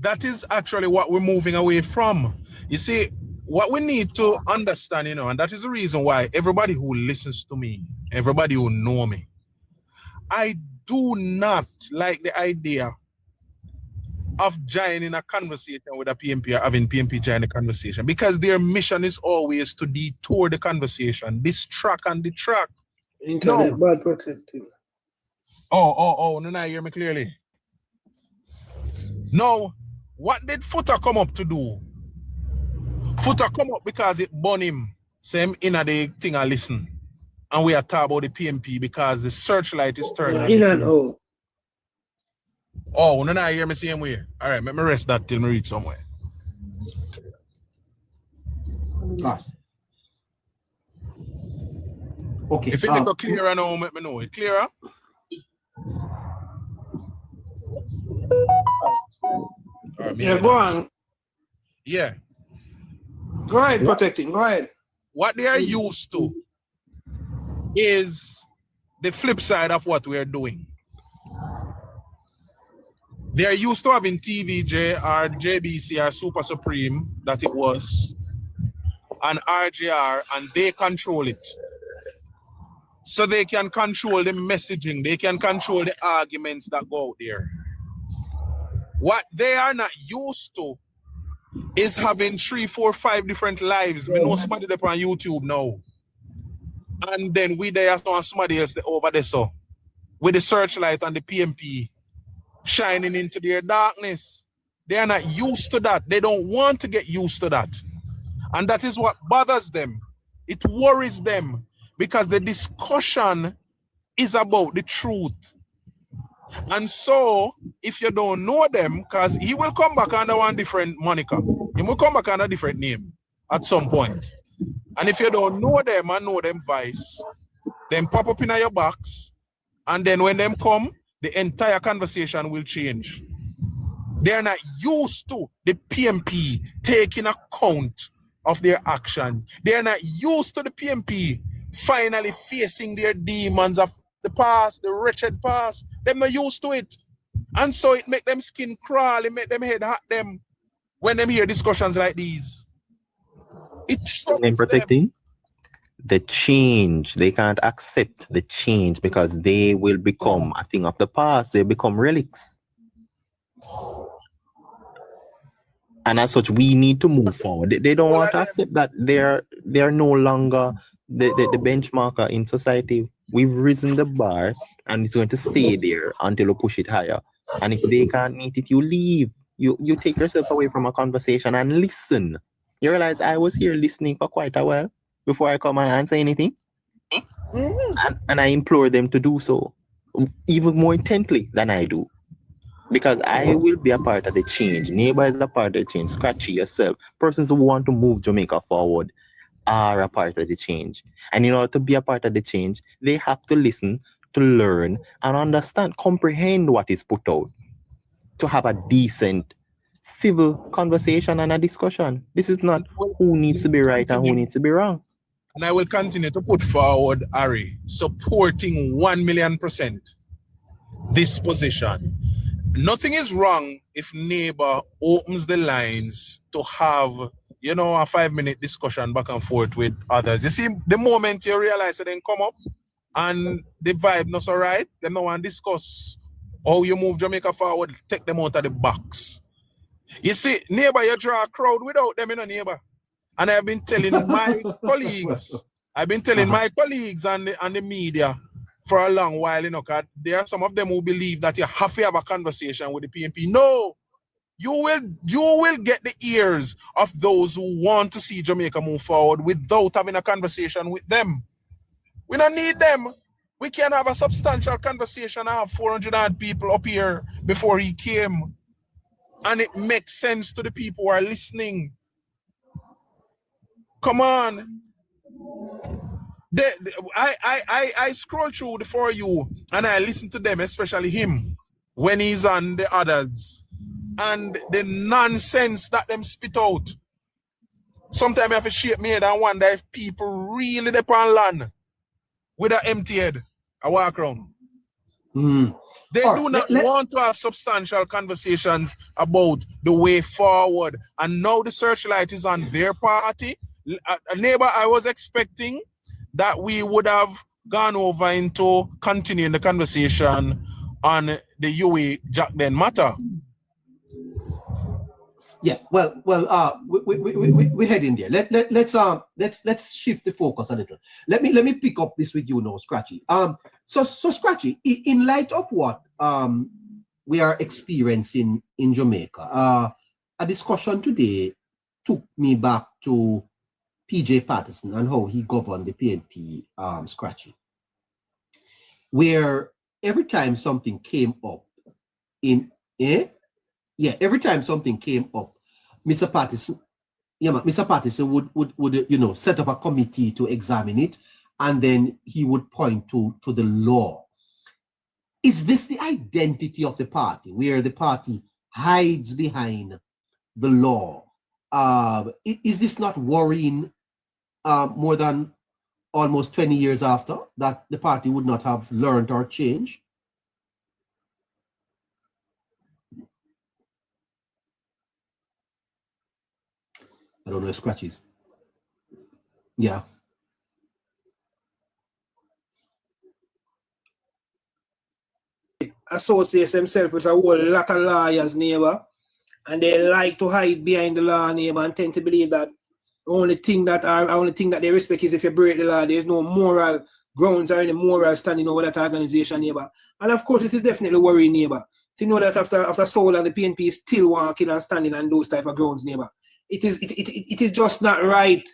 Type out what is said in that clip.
that is actually what we're moving away from. You see, what we need to understand, and that is the reason why everybody who listens to me, everybody who know me, I do not like the idea of joining a conversation with a PNP or having PNP join the conversation, because their mission is always to detour the conversation, distract and detract. Internet bad protecting. Oh, no, hear me clearly. No, what did Footer come up to do? Footer come up because it burn him. Same in the thing I listen. And we are talking about the PNP because the searchlight is turning. In and out. Oh, no, hear me same way. All right, let me rest that till me reach somewhere. Okay. If it go clearer now, let me know. It clearer? Yeah, go on. Yeah. Go ahead, protecting. Go ahead. What they are used to is the flip side of what we are doing. They are used to having TVJ or JBC or Super Supreme, that it was, and RJR, and they control it. So they can control the messaging, they can control the arguments that go out there. What they are not used to is having 3, 4, 5 different lives. We know somebody up on YouTube now. And then we there saw somebody else over there, so with the searchlight and the PNP shining into their darkness. They are not used to that. They don't want to get used to that. And that is what bothers them. It worries them because the discussion is about the truth. And so, if you don't know them, because he will come back under one different moniker. He will come back under a different name at some point. And if you don't know them and know them vice, then pop up in your box. And then when them come, the entire conversation will change. They're not used to the PNP taking account of their actions. They're not used to the PNP finally facing their demons of the past, the wretched past. They're not used to it. And so it make them skin crawl, it make them head hurt them when them hear discussions like these. It's protecting the change. They can't accept the change because they will become a thing of the past. They become relics. And as such, we need to move forward. They don't want to accept that they're no longer the benchmarker in society. We've risen the bar and it's going to stay there until we push it higher. And if they can't meet it, you leave. You take yourself away from a conversation and listen. You realize I was here listening for quite a while before I come and answer anything. And I implore them to do so even more intently than I do. Because I will be a part of the change. Neighbor is a part of the change. Scratchy, yourself. Persons who want to move Jamaica forward are a part of the change. And in order to be a part of the change, they have to listen, to learn, and understand, comprehend what is put out, to have a decent, civil conversation and a discussion. This is not who needs to be right and who needs to be wrong. And I will continue to put forward, Ari, supporting 1,000,000% this position. Nothing is wrong if neighbor opens the lines to have, a 5-minute discussion back and forth with others. You see, the moment you realize it then come up and the vibe not so right, then no one discuss how you move Jamaica forward, take them out of the box. You see, neighbor, you draw a crowd without them, neighbor. And I've been telling my colleagues, and the media for a long while, because there are some of them who believe that you have to have a conversation with the PNP. No, you will get the ears of those who want to see Jamaica move forward without having a conversation with them. We don't need them. We can have a substantial conversation. I have 400 odd people up here before he came. And it makes sense to the people who are listening. Come on. I scroll through the For You and I listen to them, especially him, when he's on the others. And the nonsense that them spit out. Sometimes I have to shake my head and wonder if people really depend on land with an empty head. I walk around. They do not want to have substantial conversations about the way forward. And now the searchlight is on their party. Neighbor, I was expecting that we would have gone over into continuing the conversation on the UE Jack Den matter. Yeah, we head in there. Let's shift the focus a little. Let me pick up this with you now, Scratchy. So Scratchy, in light of what we are experiencing in Jamaica, a discussion today took me back to PJ Patterson and how he governed the PNP, Scratchy, where every time something came up every time something came up, Mr. Patterson would set up a committee to examine it, and then he would point to the law. Is this the identity of the party, where the party hides behind the law? Is this not worrying more than almost 20 years after that the party would not have learned or changed? I don't know, Scratches. Yeah. Associates themselves with a whole lot of lawyers, neighbor, and they like to hide behind the law, neighbor, and tend to believe that the only thing that they respect is if you break the law. There's no moral grounds or any moral standing over that organization, neighbor. And of course, it is definitely worrying, neighbor, to know that after Soul and the PNP is still walking and standing on those type of grounds, neighbor. It is just not right